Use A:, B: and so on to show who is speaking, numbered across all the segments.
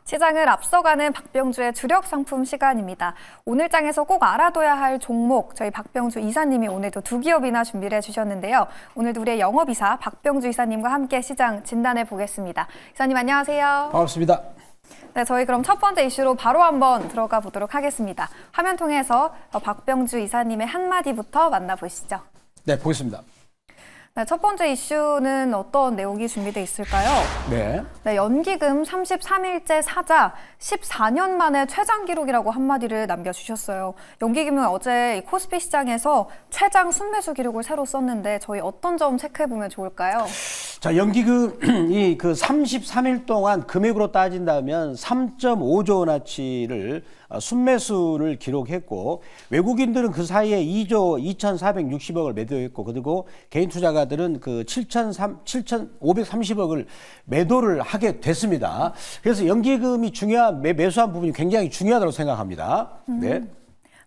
A: 시장을 앞서가는 박병주의 주력 상품 시간입니다. 오늘 장에서 꼭 알아둬야 할 종목, 저희 박병주 이사님이 오늘도 두 기업이나 준비를 해주셨는데요. 오늘도 우리의 영업이사 박병주 이사님과 함께 시장 진단해 보겠습니다. 이사님 안녕하세요.
B: 반갑습니다.
A: 네, 저희 그럼 첫 번째 이슈로 바로 한번 들어가 보도록 하겠습니다. 화면 통해서 박병주 이사님의 한마디부터 만나보시죠.
B: 네, 보겠습니다.
A: 네, 첫 번째 이슈는 어떤 내용이 준비되어 있을까요?
B: 네.
A: 네, 연기금 33일째 사자 14년 만에 최장 기록이라고 한마디를 남겨주셨어요. 연기금은 어제 코스피 시장에서 최장 순매수 기록을 새로 썼는데 저희 어떤 점 체크해보면 좋을까요?
B: 자, 연기금이 그 33일 동안 금액으로 따진다면 3.5조 원어치를 순매수를 기록했고, 외국인들은 그 사이에 2조 2,460억을 매도했고, 그리고 개인 투자가들은 그 7,530억을 매도를 하게 됐습니다. 그래서 연기금이 매수한 부분이 굉장히 중요하다고 생각합니다. 네.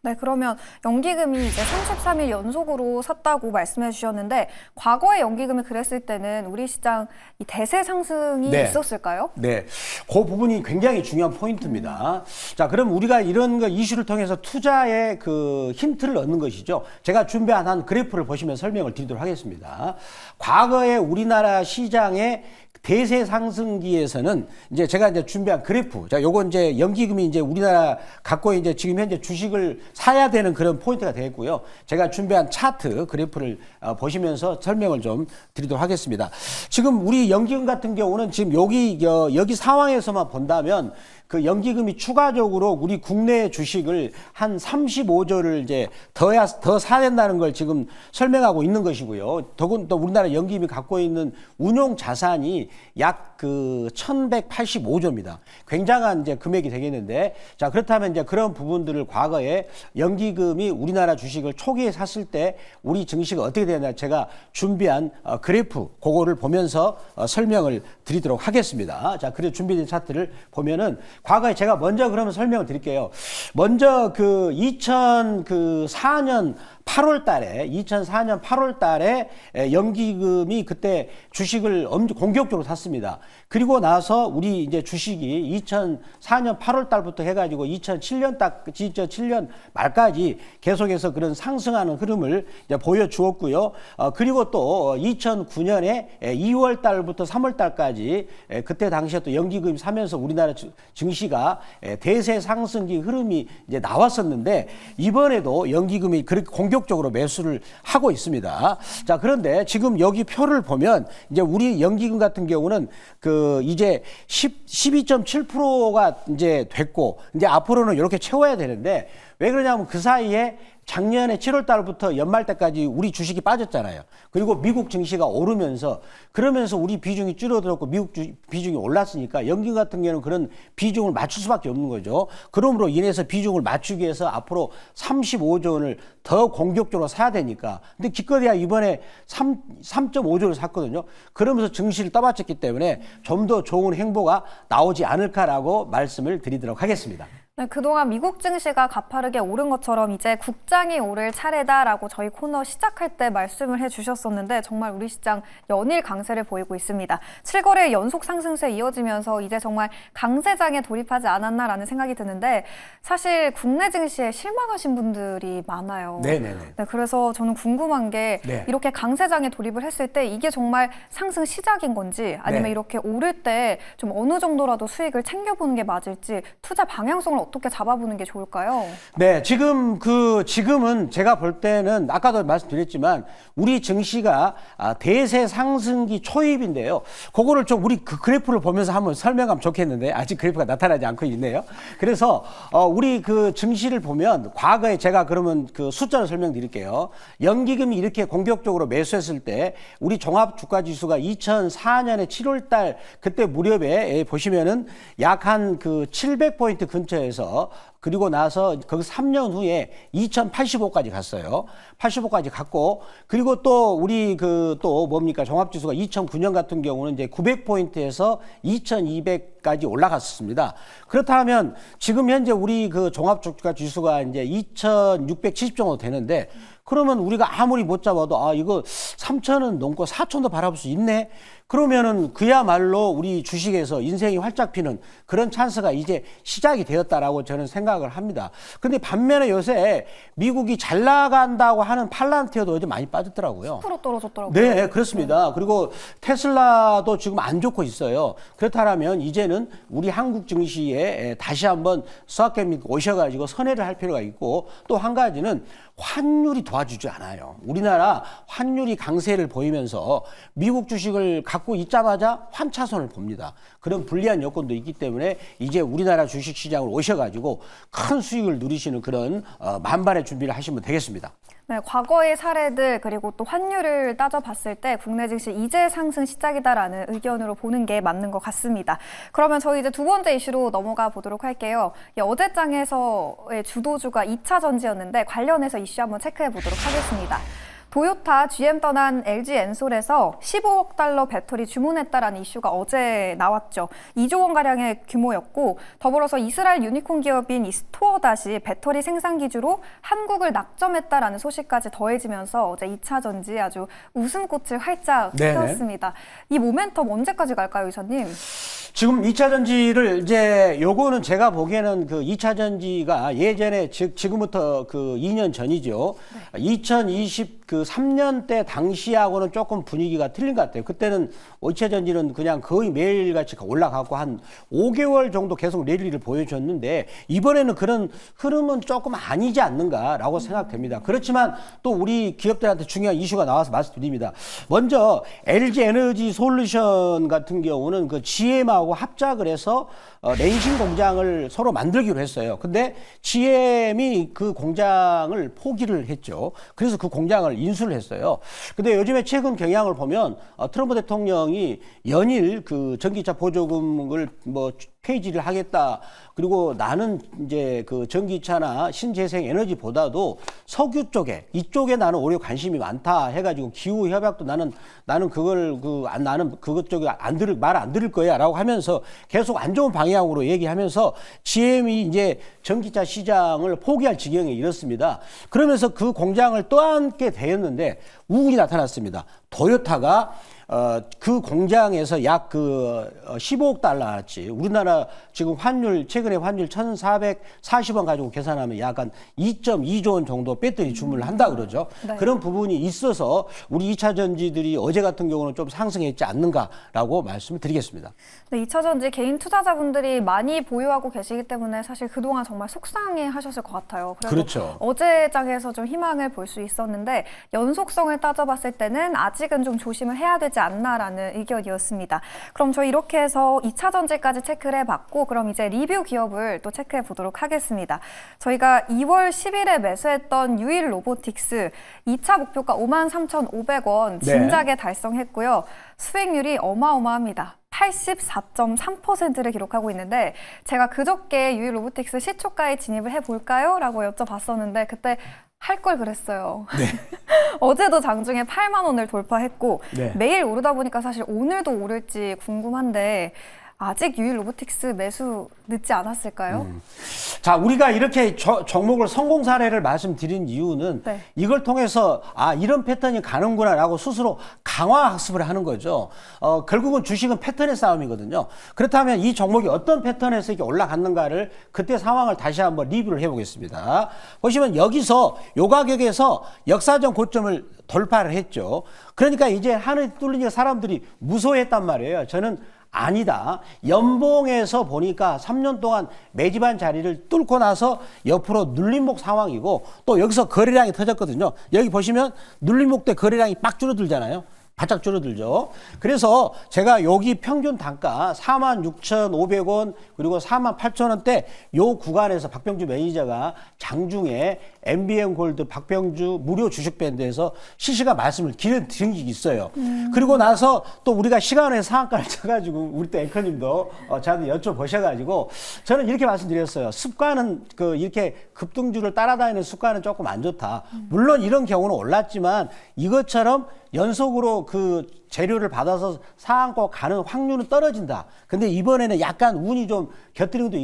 A: 네, 그러면 연기금이 이제 33일 연속으로 샀다고 말씀해 주셨는데 과거에 연기금이 그랬을 때는 우리 시장 이 대세 상승이 있었을까요?
B: 네, 그 부분이 굉장히 중요한 포인트입니다. 자, 그럼 우리가 이런 이슈를 통해서 투자의 그 힌트를 얻는 것이죠. 제가 준비한 한 그래프를 보시면 설명을 드리도록 하겠습니다. 과거에 우리나라 시장의 대세 상승기에서는 이제 제가 이제 준비한 그래프. 자, 요건 이제 연기금이 이제 우리나라 갖고 이제 지금 현재 주식을 사야 되는 그런 포인트가 되겠고요. 제가 준비한 차트 그래프를 보시면서 설명을 좀 드리도록 하겠습니다. 지금 우리 연기금 같은 경우는 지금 여기 상황에서만 본다면 그 연기금이 추가적으로 우리 국내 주식을 한 35조를 이제 더 사야 된다는 걸 지금 설명하고 있는 것이고요. 더군다나 우리나라 연기금이 갖고 있는 운용 자산이 약 그 1,185조입니다. 굉장한 이제 금액이 되겠는데, 자, 그렇다면 이제 그런 부분들을 과거에 연기금이 우리나라 주식을 초기에 샀을 때 우리 증시가 어떻게 되냐 제가 준비한 그래프 그거를 보면서 설명을 드리도록 하겠습니다. 자, 그래 준비된 차트를 보면은 과거에 제가 먼저 그러면 설명을 드릴게요. 먼저 그 2004년 2004년 8월 달에 연기금이 그때 주식을 공격적으로 샀습니다. 그리고 나서 우리 이제 주식이 2004년 8월 달부터 해가지고 2007년 말까지 계속해서 그런 상승하는 흐름을 이제 보여주었고요. 그리고 또 2009년에 2월 달부터 3월 달까지 그때 당시에 또 연기금이 사면서 우리나라 증시가 대세 상승기 흐름이 이제 나왔었는데, 이번에도 연기금이 그렇게 공격적으로 매수를 하고 있습니다. 자, 그런데 지금 여기 표를 보면 이제 우리 연기금 같은 경우는 그 이제 12.7%가 이제 됐고, 이제 앞으로는 이렇게 채워야 되는데, 왜 그러냐면 그 사이에 작년에 7월 달부터 연말 때까지 우리 주식이 빠졌잖아요. 그리고 미국 증시가 오르면서, 그러면서 우리 비중이 줄어들었고 미국 비중이 올랐으니까 연기금 같은 경우는 그런 비중을 맞출 수밖에 없는 거죠. 그러므로 인해서 비중을 맞추기 위해서 앞으로 35조 원을 더 공격적으로 사야 되니까. 근데 기껏해야 이번에 3.5조를 샀거든요. 그러면서 증시를 떠받쳤기 때문에 좀 더 좋은 행보가 나오지 않을까라고 말씀을 드리도록 하겠습니다.
A: 네, 그동안 미국 증시가 가파르게 오른 것처럼 이제 국장이 오를 차례다라고 저희 코너 시작할 때 말씀을 해주셨었는데 정말 우리 시장 연일 강세를 보이고 있습니다. 7거래 연속 상승세 이어지면서 이제 정말 강세장에 돌입하지 않았나라는 생각이 드는데, 사실 국내 증시에 실망하신 분들이 많아요.
B: 네네네.
A: 네, 그래서 저는 궁금한 게 이렇게 강세장에 돌입을 했을 때 이게 정말 상승 시작인 건지, 아니면 이렇게 오를 때 좀 어느 정도라도 수익을 챙겨보는 게 맞을지, 투자 방향성을 어떻게 잡아보는 게 좋을까요? 네,
B: 지금은 제가 볼 때는 아까도 말씀드렸지만 우리 증시가 대세 상승기 초입인데요. 그거를 좀 우리 그 그래프를 보면서 한번 설명하면 좋겠는데 아직 그래프가 나타나지 않고 있네요. 그래서 우리 그 증시를 보면 과거에 제가 그러면 그 숫자를 설명드릴게요. 연기금이 이렇게 공격적으로 매수했을 때 우리 종합주가지수가 2004년에 7월 달 그때 무렵에 보시면은 약 한 그 700포인트 근처에서, 그리고 나서 거기 3년 후에 2085까지 갔어요. 85까지 갔고, 그리고 또 우리 또 뭡니까 종합지수가 2009년 같은 경우는 이제 900포인트에서 2200까지 올라갔습니다. 그렇다면 지금 현재 우리 그 종합주가 지수가 이제 2670 정도 되는데, 그러면 우리가 아무리 못 잡아도 아 이거 3천은 넘고 4천도 바라볼 수 있네. 그러면은 그야말로 우리 주식에서 인생이 활짝 피는 그런 찬스가 이제 시작이 되었다라고 저는 생각을 합니다. 근데 반면에 요새 미국이 잘 나간다고 하는 팔란티어도 요즘 많이 빠졌더라고요.
A: 10% 떨어졌더라고요.
B: 네, 그렇습니다. 그리고 테슬라도 지금 안 좋고 있어요. 그렇다면 이제는 우리 한국 증시에 다시 한번 수학개미 오셔가지고 선회를 할 필요가 있고 또 한 가지는 환율이 도와주지 않아요. 우리나라 환율이 강세를 보이면서 미국 주식을 갖고 있자마자 환차손을 봅니다. 그런 불리한 여건도 있기 때문에 이제 우리나라 주식시장을 오셔가지고 큰 수익을 누리시는 그런 만반의 준비를 하시면 되겠습니다.
A: 네, 과거의 사례들 그리고 또 환율을 따져봤을 때 국내 증시 이제 상승 시작이다라는 의견으로 보는 게 맞는 것 같습니다. 그러면 저희 이제 두 번째 이슈로 넘어가 보도록 할게요. 어제장에서의 주도주가 2차 전지였는데 관련해서 이슈 한번 체크해 보도록 하겠습니다. 도요타, GM 떠난 LG 엔솔에서 15억 달러 배터리 주문했다라는 이슈가 어제 나왔죠. 2조 원가량의 규모였고 더불어서 이스라엘 유니콘 기업인 이 스토어닷이 배터리 생산 기주로 한국을 낙점했다라는 소식까지 더해지면서 어제 2차 전지 아주 웃음꽃을 활짝 피웠습니다. 이 모멘텀 언제까지 갈까요, 이사님?
B: 지금 2차 전지를 이제 요거는 제가 보기에는 그 2차 전지가 예전에 지금부터 그 2년 전이죠. 네. 2023년 때 당시하고는 조금 분위기가 틀린 것 같아요. 그때는 2차 전지는 그냥 거의 매일같이 올라가고 한 5개월 정도 계속 랠리를 보여줬는데 이번에는 그런 흐름은 조금 아니지 않는가라고 생각됩니다. 그렇지만 또 우리 기업들한테 중요한 이슈가 나와서 말씀드립니다. 먼저 LG 에너지 솔루션 같은 경우는 그 GM하고 합작을 해서 렌싱 공장을 서로 만들기로 했어요. 근데 GM이 그 공장을 포기를 했죠. 그래서 그 공장을 인수를 했어요. 근데 요즘에 최근 경향을 보면 트럼프 대통령이 연일 그 전기차 보조금을 뭐 폐지를 하겠다. 그리고 나는 이제 그 전기차나 신재생 에너지보다도 석유 쪽에 이쪽에 나는 오히려 관심이 많다 해가지고 기후 협약도 나는 그걸 나는 그것 쪽에 말 안 들을 거야라고 하면서 계속 안 좋은 방향으로 얘기하면서 GM이 이제 전기차 시장을 포기할 지경에 이렇습니다. 그러면서 그 공장을 떠안게 되었는데 우울이 나타났습니다. 도요타가 그 공장에서 약 15억 달러치 우리나라 지금 최근에 환율 1,440원 가지고 계산하면 약간 2.2조 원 정도 배터리 주문을 한다 그러죠.
A: 네.
B: 그런 부분이 있어서 우리 2차 전지들이 어제 같은 경우는 좀 상승했지 않는가라고 말씀을 드리겠습니다.
A: 네, 2차 전지 개인 투자자분들이 많이 보유하고 계시기 때문에 사실 그동안 정말 속상해 하셨을 것 같아요.
B: 그렇죠.
A: 어제 장에서 좀 희망을 볼 수 있었는데 연속성을 따져봤을 때는 아직은 좀 조심을 해야 되지 않나라는 의견이었습니다. 그럼 저희 이렇게 해서 2차 전지까지 체크를 해봤고 그럼 이제 리뷰 기업을 또 체크해 보도록 하겠습니다. 저희가 2월 10일에 매수했던 유일 로보틱스 2차 목표가 53,500원 진작에 달성했고요. 수익률이 어마어마합니다. 84.3%를 기록하고 있는데 제가 그저께 유일 로보틱스 시초가에 진입을 해볼까요? 라고 여쭤봤었는데 그때 할 걸 그랬어요. 네. 어제도 장중에 8만 원을 돌파했고
B: 네.
A: 매일 오르다 보니까 사실 오늘도 오를지 궁금한데 아직 유일 로보틱스 매수 늦지 않았을까요?
B: 자, 우리가 이렇게 종목을 성공 사례를 말씀드린 이유는
A: 네.
B: 이걸 통해서 이런 패턴이 가는구나라고 스스로 강화 학습을 하는 거죠. 결국은 주식은 패턴의 싸움이거든요. 그렇다면 이 종목이 어떤 패턴에서 이렇게 올라갔는가를 그때 상황을 다시 한번 리뷰를 해보겠습니다. 보시면 여기서 요 가격에서 역사적 고점을 돌파를 했죠. 그러니까 이제 하늘이 뚫리니까 사람들이 무서워했단 말이에요. 저는 아니다. 연봉에서 보니까 3년 동안 매집한 자리를 뚫고 나서 옆으로 눌림목 상황이고 또 여기서 거래량이 터졌거든요. 여기 보시면 눌림목 때 거래량이 빡 줄어들잖아요. 바짝 줄어들죠. 그래서 제가 여기 평균 단가 46,500원 그리고 48,000원대 요 구간에서 박병주 매니저가 장중에 MBN 골드 박병주 무료 주식 밴드에서 실시간 말씀을 드린 적이 있어요. 그리고 나서 또 우리가 시간의 상한가를 쳐가지고 우리 또 앵커님도 저한테 여쭤보셔가지고 저는 이렇게 말씀드렸어요. 습관은 이렇게 급등주를 따라다니는 습관은 조금 안 좋다. 물론 이런 경우는 올랐지만 이것처럼 연속으로 그 재료를 받아서 상한가 가는 확률은 떨어진다. 근데 이번에는 약간 운이 좀 곁들인 것도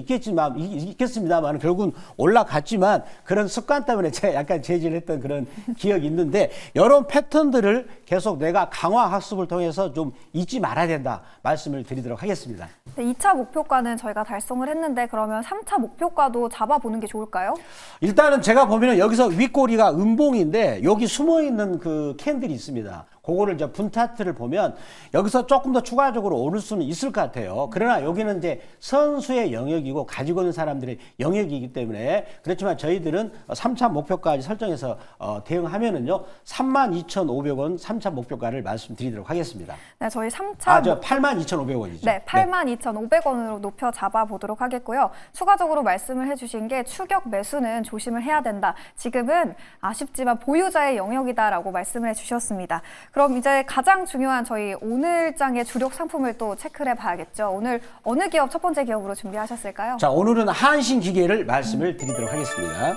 B: 있겠습니다만 결국은 올라갔지만 그런 습관 때문에 제가 약간 제지했던 그런 기억이 있는데 이런 패턴들을 계속 내가 강화 학습을 통해서 좀 잊지 말아야 된다 말씀을 드리도록 하겠습니다.
A: 네, 2차 목표가는 저희가 달성을 했는데 그러면 3차 목표가도 잡아보는 게 좋을까요?
B: 일단은 제가 보면 여기서 윗꼬리가 음봉인데 여기 숨어있는 그 캔들이 있습니다. 그거를 이제 분 차트를 보면 여기서 조금 더 추가적으로 오를 수는 있을 것 같아요. 그러나 여기는 이제 선수의 영역이고 가지고 있는 사람들의 영역이기 때문에 그렇지만 저희들은 3차 목표까지 설정해서 대응하면은요 32,500원 3차 목표가를 말씀드리도록 하겠습니다.
A: 네, 저희 3차
B: 82,500원이죠.
A: 네, 82,500원으로 높여 잡아보도록 하겠고요. 추가적으로 말씀을 해주신 게 추격 매수는 조심을 해야 된다. 지금은 아쉽지만 보유자의 영역이다라고 말씀을 해주셨습니다. 그럼 이제 가장 중요한 저희 오늘장의 주력 상품을 또 체크를 해봐야겠죠. 오늘 어느 기업 첫 번째 기업으로 준비하셨을까요?
B: 자, 오늘은 한신기계를 말씀을 드리도록 하겠습니다.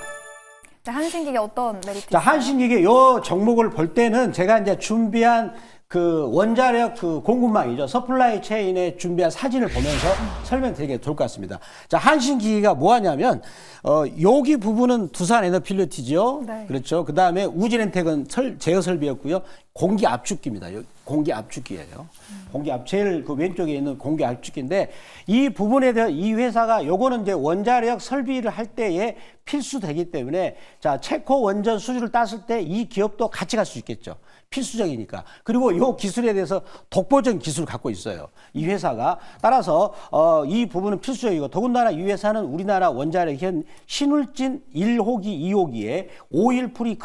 A: 네, 한신기계 어떤 메리트
B: 자,
A: 있어요?
B: 한신기계 요 종목을 볼 때는 제가 이제 준비한 그 원자력 그 공급망이죠. 서플라이 체인에 준비한 사진을 보면서 설명드리게 좋을 것 같습니다. 자, 한신기계가 뭐 하냐면, 여기 부분은 두산 에너필리티죠.
A: 네.
B: 그렇죠. 그 다음에 우진엔텍은 제어 설비였고요. 공기 압축기입니다. 공기 압축기예요. 공기 제일 그 왼쪽에 있는 공기 압축기인데 이 부분에 대한 이 회사가 요거는 이제 원자력 설비를 할 때에 필수되기 때문에 자, 체코 원전 수주를 땄을 때 이 기업도 같이 갈 수 있겠죠. 필수적이니까. 그리고 이 기술에 대해서 독보적인 기술을 갖고 있어요. 이 회사가. 따라서 이 부분은 필수적이고 더군다나 이 회사는 우리나라 원자력 현 신울진 1호기, 2호기에 오일 프리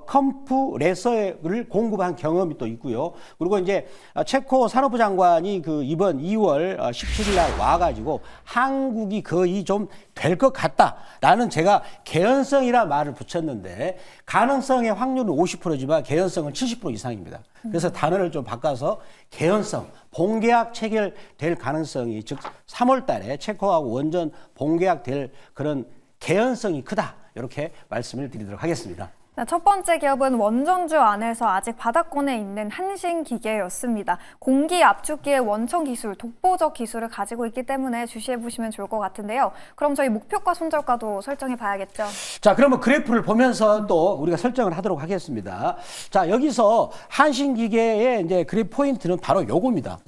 B: 컴프레서를 공급한 경험이 또 있고요. 그리고 이제 체코 산업부 장관이 그 이번 2월 17일 날 와가지고 한국이 거의 좀 될 것 같다라는 제가 개연성이라 말을 붙였는데 가능성의 확률은 50%지만 개연성은 70% 이상입니다. 그래서 단어를 좀 바꿔서 개연성, 본계약 체결될 가능성이 즉 3월 달에 체코하고 원전 본계약 될 그런 개연성이 크다. 이렇게 말씀을 드리도록 하겠습니다.
A: 네, 첫 번째 기업은 원전주 안에서 아직 바닥권에 있는 한신기계였습니다. 공기 압축기의 원천 기술, 독보적 기술을 가지고 있기 때문에 주시해 보시면 좋을 것 같은데요. 그럼 저희 목표가 손절가도 설정해 봐야겠죠.
B: 자, 그러면 그래프를 보면서 또 우리가 설정을 하도록 하겠습니다. 자, 여기서 한신기계의 이제 그래프 포인트는 바로 요겁니다.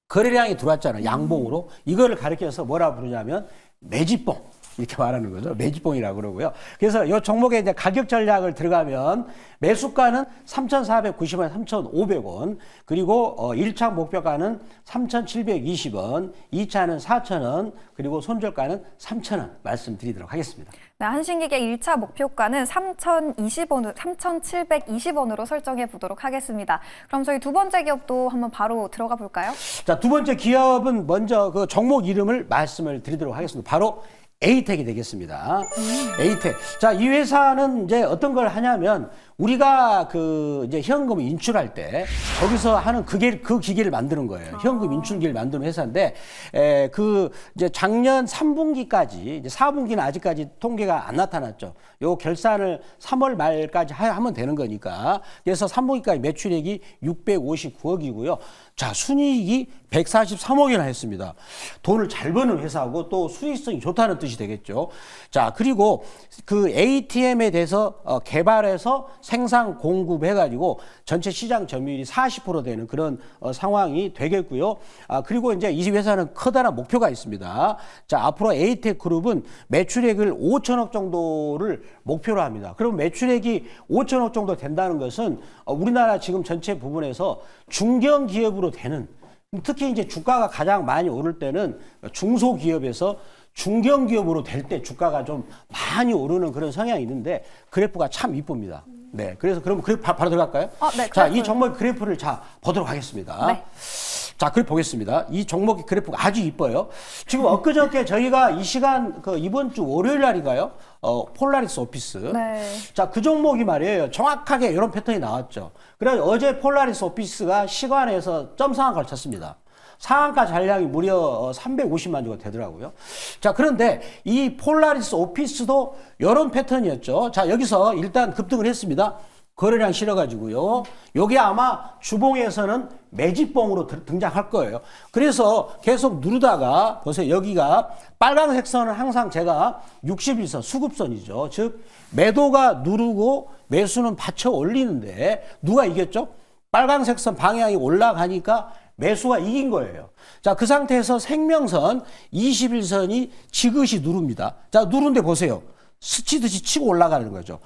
B: 거래량이 들어왔잖아요. 양봉으로. 이거를 가리켜서 뭐라 부르냐면 매집봉. 이렇게 말하는 거죠. 매집봉이라고 그러고요. 그래서 이 종목의 이제 가격 전략을 들어가면 매수가는 3,490원, 3,500원, 그리고 1차 목표가는 3,720원, 2차는 4,000원, 그리고 손절가는 3,000원 말씀드리도록 하겠습니다.
A: 네, 한신기계 1차 목표가는 3,720원으로 설정해 보도록 하겠습니다. 그럼 저희 두 번째 기업도 한번 바로 들어가 볼까요?
B: 자, 두 번째 기업은 먼저 그 종목 이름을 말씀을 드리도록 하겠습니다. 바로 에이텍이 되겠습니다. 에이텍. 자, 이 회사는 이제 어떤 걸 하냐면 우리가 그 이제 현금 인출할 때 거기서 하는 그 기계를 만드는 거예요. 현금 인출기를 만드는 회사인데 그 이제 작년 3분기까지 이제 4분기는 아직까지 통계가 안 나타났죠. 요 결산을 3월 말까지 하면 되는 거니까. 그래서 3분기까지 매출액이 659억이고요. 자, 순이익이 143억이나 했습니다. 돈을 잘 버는 회사고 또 수익성이 좋다는 뜻이 되겠죠. 자, 그리고 그 ATM에 대해서 개발해서 생산 공급해가지고 전체 시장 점유율이 40% 되는 그런 상황이 되겠고요. 그리고 이제 이 회사는 커다란 목표가 있습니다. 자, 앞으로 에이텍 그룹은 매출액을 5천억 정도를 목표로 합니다. 그럼 매출액이 5천억 정도 된다는 것은 우리나라 지금 전체 부분에서 중견기업으로 되는 특히 이제 주가가 가장 많이 오를 때는 중소기업에서 중견기업으로 될 때 주가가 좀 많이 오르는 그런 성향이 있는데 그래프가 참 이쁩니다. 네, 그래서 그럼 그래프 바로 들어갈까요?
A: 네,
B: 자, 이 종목 그래프를 자 보도록 하겠습니다.
A: 네.
B: 자, 그래프 보겠습니다. 이 종목의 그래프가 아주 이뻐요. 지금 엊그저께 저희가 이 시간 이번 주 월요일 날인가요? 폴라리스 오피스.
A: 네.
B: 자, 그 종목이 말이에요. 정확하게 이런 패턴이 나왔죠. 그래서 어제 폴라리스 오피스가 시간에서 점상한가를 쳤습니다. 상한가 잔량이 무려 350만 주가 되더라고요. 자, 그런데 이 폴라리스 오피스도 이런 패턴이었죠. 자, 여기서 일단 급등을 했습니다. 거래량 실어가지고요. 요게 아마 주봉에서는 매집봉으로 등장할 거예요. 그래서 계속 누르다가 보세요. 여기가 빨간색 선은 항상 제가 61선 수급선이죠. 즉 매도가 누르고 매수는 받쳐 올리는데 누가 이겼죠? 빨간색 선 방향이 올라가니까 매수가 이긴 거예요. 자, 그 상태에서 생명선 21선이 지그시 누릅니다. 자, 누른데 보세요. 스치듯이 치고 올라가는 거죠.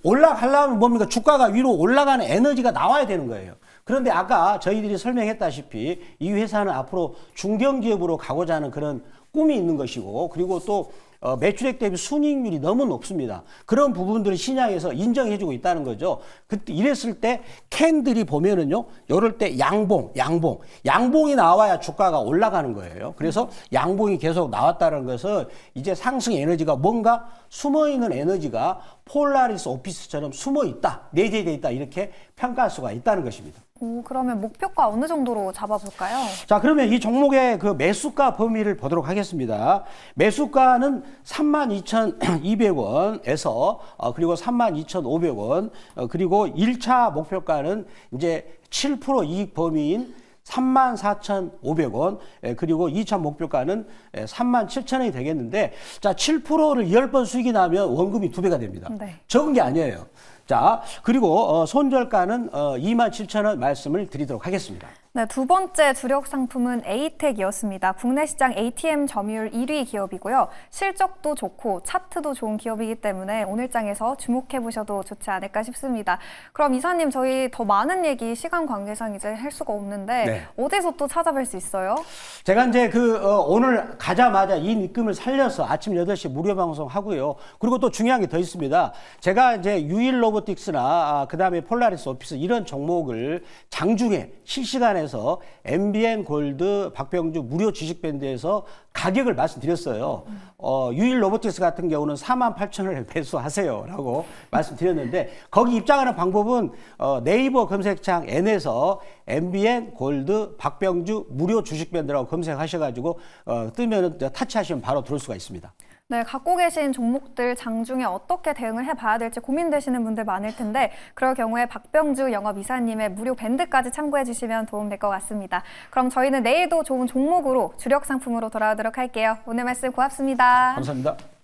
B: 올라가려면 뭡니까? 주가가 위로 올라가는 에너지가 나와야 되는 거예요. 그런데 아까 저희들이 설명했다시피 이 회사는 앞으로 중견기업으로 가고자 하는 그런 꿈이 있는 것이고, 그리고 또 매출액 대비 순이익률이 너무 높습니다. 그런 부분들을 시장에서 인정해주고 있다는 거죠. 그때 이랬을 때 캔들이 보면은요, 이럴 때 양봉이 나와야 주가가 올라가는 거예요. 그래서 양봉이 계속 나왔다는 것은 이제 상승 에너지가 뭔가 숨어있는 에너지가 폴라리스 오피스처럼 숨어 있다, 내재되어 있다, 이렇게 평가할 수가 있다는 것입니다.
A: 그러면 목표가 어느 정도로 잡아볼까요?
B: 자, 그러면 이 종목의 그 매수가 범위를 보도록 하겠습니다. 매수가는 32,200원에서 그리고 32,500원, 그리고 1차 목표가는 이제 7% 이익 범위인 34,500원, 그리고 2차 목표가는 37,000원이 되겠는데, 자, 7%를 10번 수익이 나면 원금이 2배가 됩니다.
A: 네.
B: 적은 게 아니에요. 자, 그리고 손절가는 27,000원 말씀을 드리도록 하겠습니다.
A: 네, 두 번째 주력 상품은 에이텍이었습니다. 국내 시장 ATM 점유율 1위 기업이고요. 실적도 좋고 차트도 좋은 기업이기 때문에 오늘장에서 주목해 보셔도 좋지 않을까 싶습니다. 그럼 이사님, 저희 더 많은 얘기 시간 관계상 이제 할 수가 없는데
B: 네.
A: 어디서 또 찾아뵐 수 있어요?
B: 제가 이제 오늘 가자마자 이 입금을 살려서 아침 8시 무료 방송 하고요. 그리고 또 중요한 게 더 있습니다. 제가 이제 유일 로보틱스나 그다음에 폴라리스 오피스 이런 종목을 장중에 실시간에서 MBN 골드 박병주 무료 주식밴드에서 가격을 말씀드렸어요. 유일 로보틱스 같은 경우는 48,000원에 매수하세요라고 말씀드렸는데, 거기 입장하는 방법은 네이버 검색창 N에서 MBN 골드 박병주 무료 주식밴드라고 검색하셔가지고 뜨면은 타치하시면 바로 들어올 수가 있습니다.
A: 네, 갖고 계신 종목들 장중에 어떻게 대응을 해봐야 될지 고민되시는 분들 많을 텐데, 그럴 경우에 박병주 영업이사님의 무료 밴드까지 참고해 주시면 도움될 것 같습니다. 그럼 저희는 내일도 좋은 종목으로 주력 상품으로 돌아오도록 할게요. 오늘 말씀 고맙습니다.
B: 감사합니다.